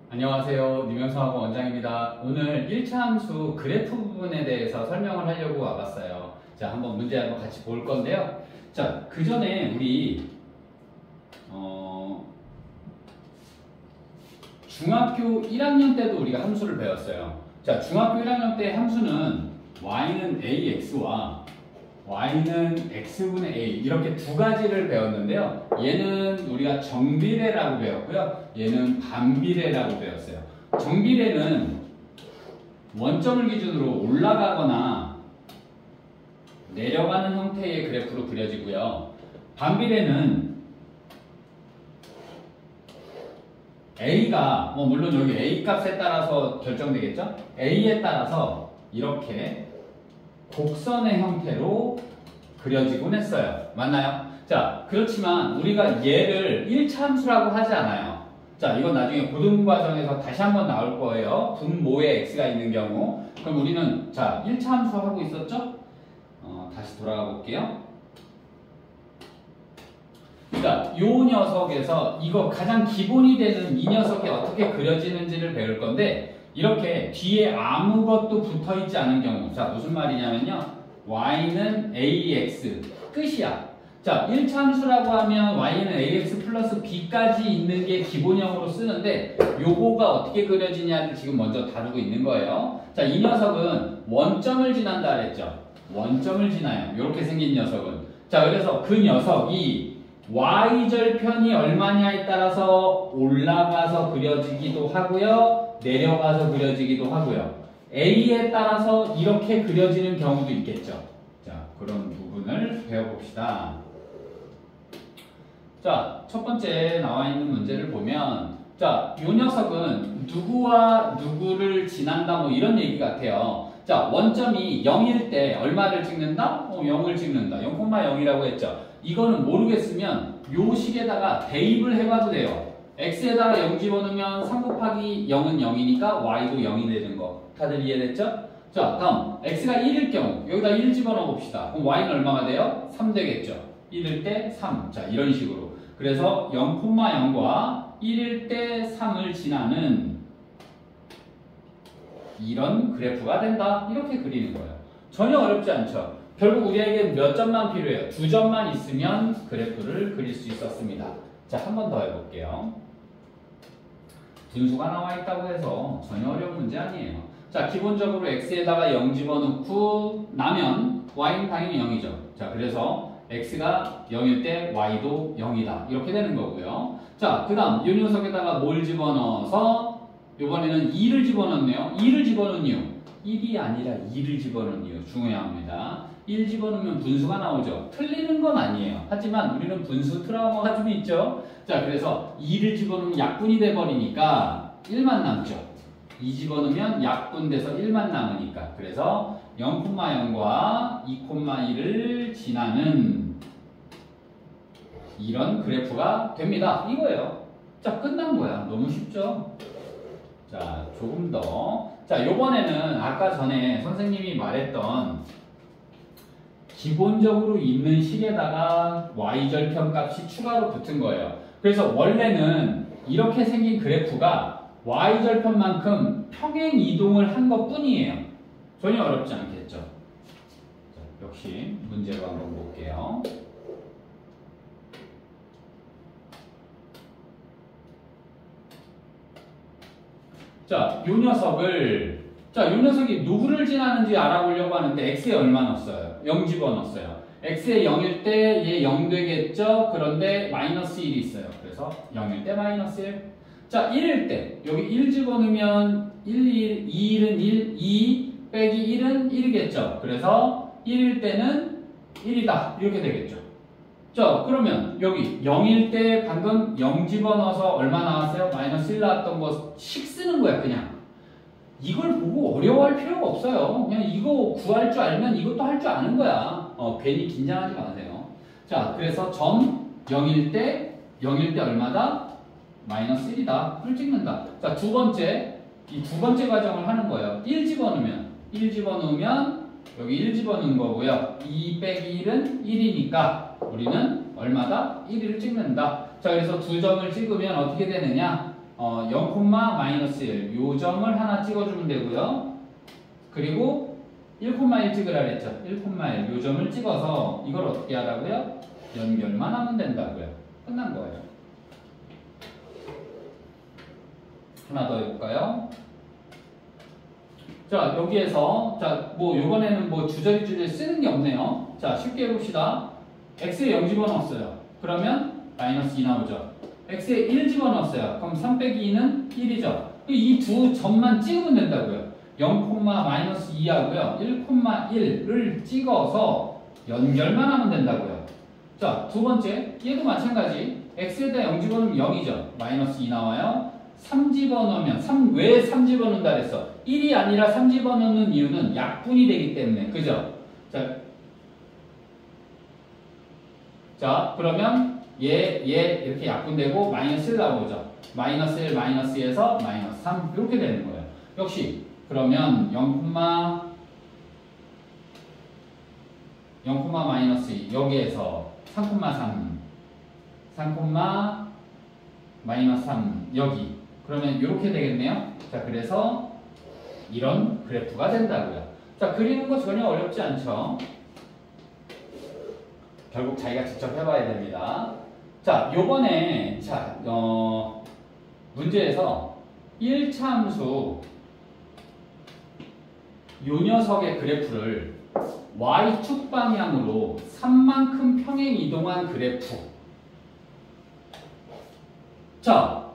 안녕하세요. 유명성학원 원장입니다. 오늘 1차 함수 그래프 부분에 대해서 설명을 하려고 와봤어요. 자, 문제 한번 같이 볼 건데요. 자, 그 전에 우리 중학교 1학년 때도 우리가 함수를 배웠어요. 자, 중학교 1학년 때 함수는 y는 ax와 y는 x분의 a 이렇게 두 가지를 배웠는데요. 얘는 우리가 정비례라고 배웠고요. 얘는 반비례라고 배웠어요. 정비례는 원점을 기준으로 올라가거나 내려가는 형태의 그래프로 그려지고요. 반비례는 a가 물론 여기 a 값에 따라서 결정되겠죠. a에 따라서 이렇게 곡선의 형태로 그려지곤 했어요. 맞나요? 자, 그렇지만 우리가 얘를 1차 함수라고 하지 않아요. 자, 이건 나중에 고등과정에서 다시 한번 나올 거예요. 분모에 x가 있는 경우. 그럼 우리는 자 1차 함수 하고 있었죠? 다시 돌아가 볼게요. 자, 요 녀석에서 이거 가장 기본이 되는 이 녀석이 어떻게 그려지는지를 배울 건데 이렇게 뒤에 아무것도 붙어있지 않은 경우 자 무슨 말이냐면요 y는 ax 끝이야. 자 1차 함수라고 하면 y는 ax 플러스 b까지 있는 게 기본형으로 쓰는데 요거가 어떻게 그려지냐를 지금 먼저 다루고 있는 거예요. 자 이 녀석은 원점을 지난다 그랬죠. 원점을 지나요. 이렇게 생긴 녀석은. 자 그래서 그 녀석이 y절편이 얼마냐에 따라서 올라가서 그려지기도 하고요. 내려가서 그려지기도 하고요. A에 따라서 이렇게 그려지는 경우도 있겠죠. 자, 그런 부분을 배워봅시다. 자, 첫 번째 나와 있는 문제를 보면 자, 이 녀석은 누구와 누구를 지난다 이런 얘기 같아요. 자, 원점이 0일 때 얼마를 찍는다? 0을 찍는다. 0,0이라고 했죠. 이거는 모르겠으면 요 식에다가 대입을 해봐도 돼요. x에다가 0 집어넣으면 3 곱하기 0은 0이니까 y도 0이 되는 거. 다들 이해됐죠? 자, 다음 x가 1일 경우 여기다 1 집어넣어 봅시다. 그럼 y는 얼마가 돼요? 3 되겠죠. 1일 때 3. 자, 이런 식으로. 그래서 0,0과 1일 때 3을 지나는 이런 그래프가 된다. 이렇게 그리는 거예요. 전혀 어렵지 않죠. 결국 우리에게 몇 점만 필요해요? 2점만 있으면 그래프를 그릴 수 있었습니다. 자, 한 번 더 해볼게요. 분수가 나와 있다고 해서 전혀 어려운 문제 아니에요. 자, 기본적으로 x에다가 0 집어넣고 나면 y는 당연히 0이죠. 자, 그래서 x가 0일 때 y도 0이다. 이렇게 되는 거고요. 자, 그 다음 이 녀석에다가 뭘 집어넣어서 이번에는 2를 집어넣네요. 2를 집어넣은 이유 1이 아니라 2를 집어넣은 이유 중요합니다. 1 집어넣으면 분수가 나오죠. 틀리는 건 아니에요. 하지만 우리는 분수 트라우마가 좀 있죠. 자, 그래서 2를 집어넣으면 약분이 돼버리니까 1만 남죠. 2 집어넣으면 약분돼서 1만 남으니까. 그래서 0,0과 2,1을 지나는 이런 그래프가 됩니다. 이거예요. 자, 끝난 거야. 너무 쉽죠? 자, 조금 더. 자, 요번에는 아까 전에 선생님이 말했던 기본적으로 있는 식에다가 y절편 값이 추가로 붙은 거예요. 그래서 원래는 이렇게 생긴 그래프가 y절편만큼 평행 이동을 한 것 뿐이에요. 전혀 어렵지 않겠죠. 자, 역시 문제로 한번 볼게요. 자, 요 녀석이 누구를 지나는지 알아보려고 하는데 x에 얼마 넣었어요? 0 집어넣었어요. x에 0일 때 얘 0 되겠죠? 그런데 마이너스 1이 있어요. 그래서 0일 때 마이너스 1. 자, 1일 때 여기 1 집어넣으면 1, 2일은 1, 2 빼기 1은 1이겠죠? 그래서 1일 때는 1이다. 이렇게 되겠죠. 자, 그러면 여기 0일 때 방금 0 집어넣어서 얼마 나왔어요? 마이너스 1 나왔던 거 식 쓰는 거야, 그냥. 이걸 보고 어려워할 필요가 없어요. 그냥 이거 구할 줄 알면 이것도 할 줄 아는 거야. 괜히 긴장하지 마세요. 자, 그래서 점 0일 때 얼마다? 마이너스 1이다. 를 찍는다. 자, 두 번째, 이 두 번째 과정을 하는 거예요. 1 집어넣으면 여기 1 집어넣은 거고요. 2 빼기 1은 1이니까 우리는 얼마다? 1을 찍는다. 자, 그래서 두 점을 찍으면 어떻게 되느냐? 0,-1 요 점을 하나 찍어주면 되고요. 그리고 1,1 찍으라 그랬죠. 1,1 요 점을 찍어서 이걸 어떻게 하라고요? 연결만 하면 된다고요. 끝난 거예요. 하나 더 해볼까요? 자, 여기에서, 자, 뭐, 요번에는 뭐 주저리 쓰는 게 없네요. 자, 쉽게 해봅시다. x에 0 집어넣었어요. 그러면 마이너스 2 나오죠. x에 1 집어넣었어요. 그럼 3 빼기 2는 1이죠. 이 두 점만 찍으면 된다고요. 0,-2 하고요. 1,1을 찍어서 연결만 하면 된다고요. 자, 두 번째, 얘도 마찬가지. x에다 0 집어넣으면 0이죠. 마이너스 2 나와요. 3 집어넣으면, 왜 3 집어넣는다 그랬어? 1이 아니라 3 집어넣는 이유는 약분이 되기 때문에. 그죠? 자, 그러면 얘 이렇게 약분되고 마이너스 1 나오죠. 마이너스 1, 마이너스 2에서 마이너스 3 이렇게 되는 거예요. 역시 그러면 0,-2 여기에서 3,3 3,-3 여기 그러면 이렇게 되겠네요. 자, 그래서 이런 그래프가 된다고요. 자, 그리는 거 전혀 어렵지 않죠. 결국 자기가 직접 해봐야 됩니다. 자, 요번에 문제에서 1차 함수 요 녀석의 그래프를 y축 방향으로 3만큼 평행 이동한 그래프. 자,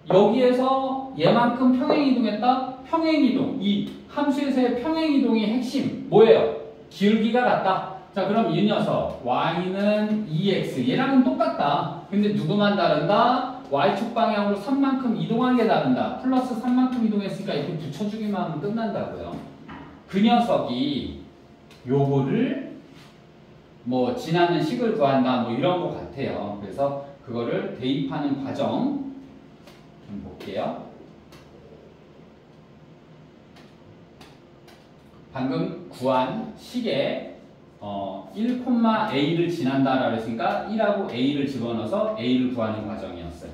여기에서 얘만큼 평행 이동했다? 평행 이동. 이 함수에서의 평행 이동의 핵심 뭐예요? 기울기가 같다. 자, 그럼 이 녀석 y는 2x 얘랑은 똑같다. 근데 누구만 다른다? y축 방향으로 3만큼 이동한 게 다른다. 플러스 3만큼 이동했으니까 이렇게 붙여주기만 하면 끝난다고요. 그 녀석이 요거를 뭐 지나는 식을 구한다 뭐 이런 거 같아요. 그래서 그거를 대입하는 과정 좀 볼게요. 방금 구한 식에 1,a를 지난다라고 했으니까 1하고 a를 집어넣어서 a를 구하는 과정이었어요.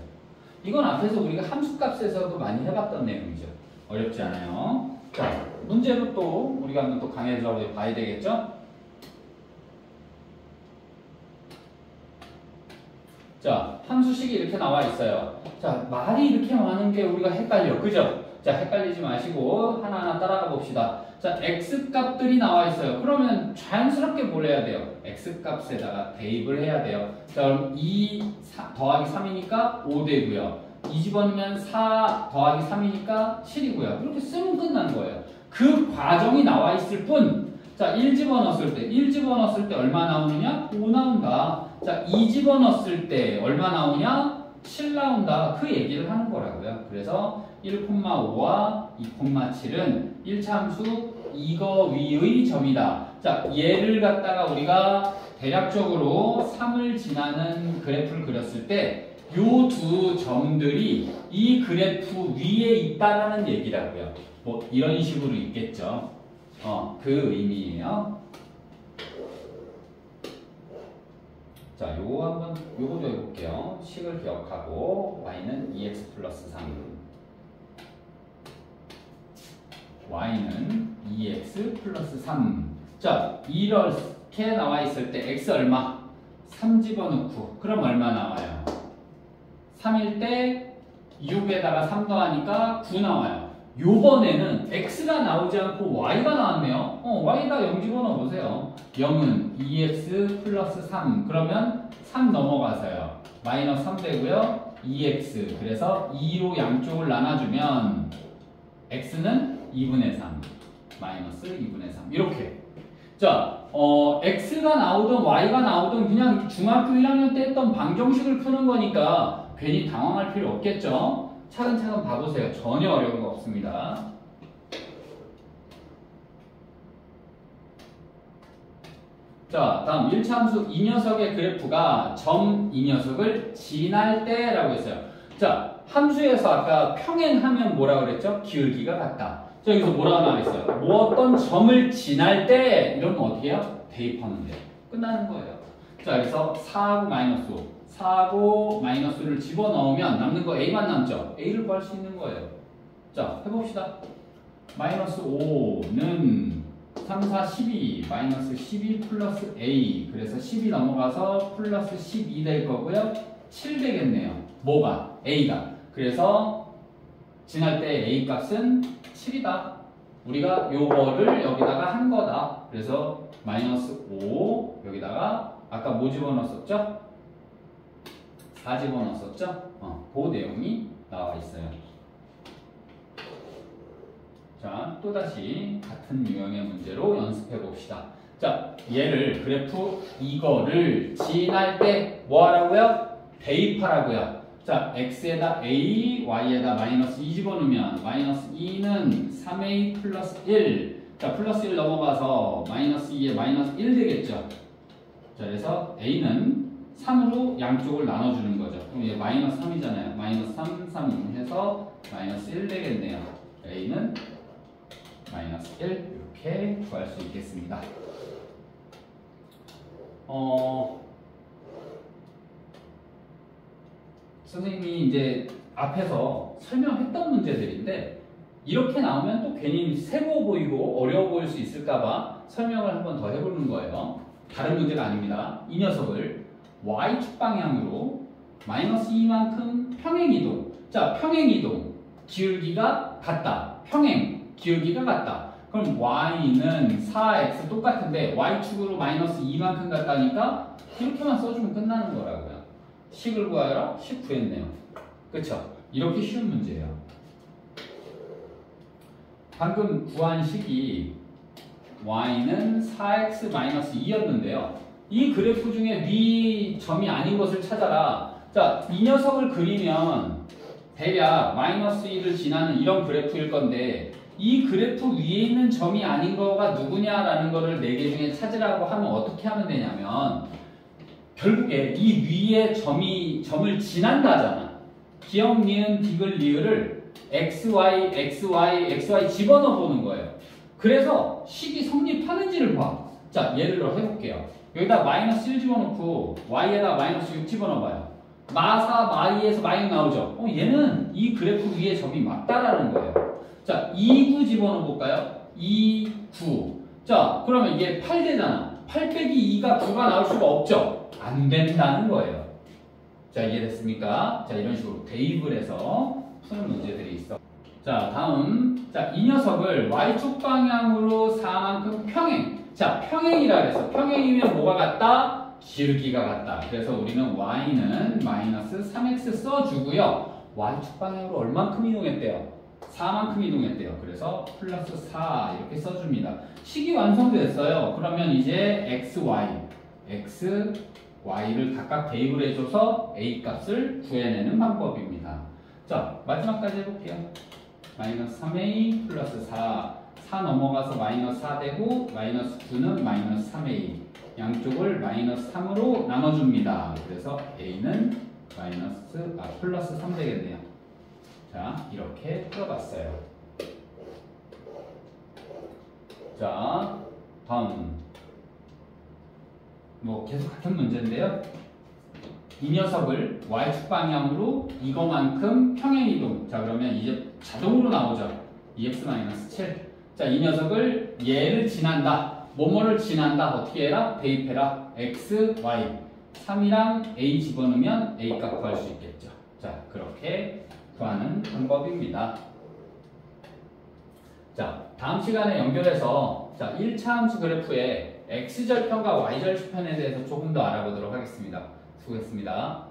이건 앞에서 우리가 함수값에서도 많이 해봤던 내용이죠. 어렵지 않아요. 자, 문제로 또 우리가 한번 또 강의해서 봐야 되겠죠? 자, 함수식이 이렇게 나와 있어요. 자, 말이 이렇게 많은 게 우리가 헷갈려. 그죠? 자, 헷갈리지 마시고 하나하나 따라가 봅시다. 자, x값들이 나와 있어요. 그러면 자연스럽게 뭘 해야 돼요? x값에다가 대입을 해야 돼요. 자, 그럼 2 더하기 3이니까 5 되고요. 2 집어넣으면 4 더하기 3이니까 7이고요. 이렇게 쓰면 끝난 거예요. 그 과정이 나와 있을 뿐. 자, 1 집어넣었을 때 얼마 나오느냐? 5 나온다. 자, 2 집어넣었을 때 얼마 나오냐? 7 나온다. 그 얘기를 하는 거라고요. 그래서 1,5와 2,7은 1차 함수 이거 위의 점이다. 자, 얘를 갖다가 우리가 대략적으로 3을 지나는 그래프를 그렸을 때 요 두 점들이 이 그래프 위에 있다라는 얘기라고요. 뭐 이런 식으로 있겠죠. 그 의미예요. 자, 요거도 해볼게요. 식을 기억하고 y는 2x 플러스 3 y는 2x 플러스 3 자, 이렇게 나와 있을 때 x 얼마? 3 집어넣고 그럼 얼마 나와요? 3일 때 6에다가 3 더하니까 9 나와요. 요번에는 x가 나오지 않고 y가 나왔네요. y에다 0 집어넣어 보세요. 0은 2x 플러스 3 그러면 3 넘어가서요. 마이너스 3 되고요. 2x 그래서 2로 양쪽을 나눠주면 x는 2분의 3 마이너스 2분의 3 이렇게. 자, x가 나오든 y가 나오든 그냥 중학교 1학년 때 했던 방정식을 푸는 거니까 괜히 당황할 필요 없겠죠. 차근차근 봐보세요. 전혀 어려운 거 없습니다. 자, 다음 1차 함수 이 녀석의 그래프가 점 이 녀석을 지날 때라고 했어요. 자, 함수에서 아까 평행하면 뭐라 그랬죠? 기울기가 같다. 자, 여기서 뭐라고 나와 있어요? 뭐 어떤 점을 지날 때 이러면 어떻게 해요? 대입하면 돼요. 끝나는 거예요. 자, 그래서 4하고 마이너스 5. 4하고 마이너스를 집어넣으면 남는 거 A만 남죠? A를 구할 수 있는 거예요. 자, 해봅시다. 마이너스 5는 3, 4, 12, 마이너스 12 플러스 A. 그래서 10이 넘어가서 플러스 12 될 거고요. 7 되겠네요. 뭐가? A가. 그래서 지날 때 A 값은 7이다. 우리가 요거를 여기다가 한 거다. 그래서 마이너스 5 여기다가 아까 뭐 집어넣었었죠? 4 집어넣었었죠? 그 내용이 나와 있어요. 자, 또다시 같은 유형의 문제로 연습해 봅시다. 자, 얘를 그래프 이거를 지날 때 뭐 하라고요? 대입하라고요. 자, x에다 a, y에다 마이너스 2 집어넣으면 마이너스 2는 3a 플러스 1. 자, 플러스 1 넘어가서 마이너스 2에 마이너스 1 되겠죠. 자, 그래서 a는 3으로 양쪽을 나눠주는 거죠. 그럼 얘 마이너스 3이잖아요. 마이너스 3, 3 해서 마이너스 1 되겠네요. a는 마이너스 1 이렇게 구할 수 있겠습니다. 선생님이 이제 앞에서 설명했던 문제들인데 이렇게 나오면 또 괜히 세고 보이고 어려워 보일 수 있을까봐 설명을 한번 더 해보는 거예요. 다른 문제가 아닙니다. 이 녀석을 y축 방향으로 마이너스 2만큼 평행이동. 자, 평행이동. 기울기가 같다. 평행. 기울기가 같다. 그럼 y는 4x 똑같은데 y축으로 마이너스 2만큼 같다니까 이렇게만 써주면 끝나는 거라고요. 식을 구하여라? 식 구했네요. 그쵸? 이렇게 쉬운 문제예요. 방금 구한 식이 y는 4x-2였는데요. 이 그래프 중에 위 점이 아닌 것을 찾아라. 자, 이 녀석을 그리면 대략 마이너스 1을 지나는 이런 그래프일 건데 이 그래프 위에 있는 점이 아닌 거가 누구냐라는 거를 4개 중에 찾으라고 하면 어떻게 하면 되냐면 결국에 이 위에 점을 지난다잖아. 기억, 니은, 디귿, 리을을 xy, xy, xy 집어넣어 보는 거예요. 그래서 식이 성립하는지를 봐. 자, 예를 들어 해볼게요. 여기다 마이너스 1 집어넣고 y에다 마이너스 6 집어넣어봐요. 마4, 마2에서 마이너스 나오죠? 얘는 이 그래프 위에 점이 맞다라는 거예요. 자, 2, 9 집어넣어 볼까요? 2, 9. 자, 그러면 이게 8 되잖아. 8 빼기 2가 9가 나올 수가 없죠? 안 된다는 거예요. 자, 이해됐습니까? 자, 이런 식으로 대입을 해서 푸는 문제들이 있어. 자, 다음. 자, 이 녀석을 y축 방향으로 4만큼 평행. 자, 평행이라 그래서 평행이면 뭐가 같다? 기울기가 같다. 그래서 우리는 y는 마이너스 3x 써주고요. y축 방향으로 얼만큼 이동했대요? 4만큼 이동했대요. 그래서 플러스 4 이렇게 써줍니다. 식이 완성됐어요. 그러면 이제 y를 각각 대입을 해줘서 a 값을 구해내는 방법입니다. 자, 마지막까지 해볼게요. 마이너스 3a 플러스 4 넘어가서 마이너스 4 되고 마이너스 9는 마이너스 3a 양쪽을 마이너스 3으로 나눠줍니다. 그래서 a는 플러스 3 되겠네요. 자, 이렇게 풀어봤어요. 자, 다음 계속 같은 문제인데요. 이 녀석을 y축 방향으로 이거만큼 평행이동. 자, 그러면 이제 자동으로 나오죠. 2x-7. 자, 이 녀석을 얘를 지난다. 뭐뭐를 지난다. 어떻게 해라? 대입해라. x, y. 3이랑 a 집어넣으면 a 값 구할 수 있겠죠. 자, 그렇게 구하는 방법입니다. 자, 다음 시간에 연결해서 1차 함수 그래프의 x절편과 y절편에 대해서 조금 더 알아보도록 하겠습니다. 수고했습니다.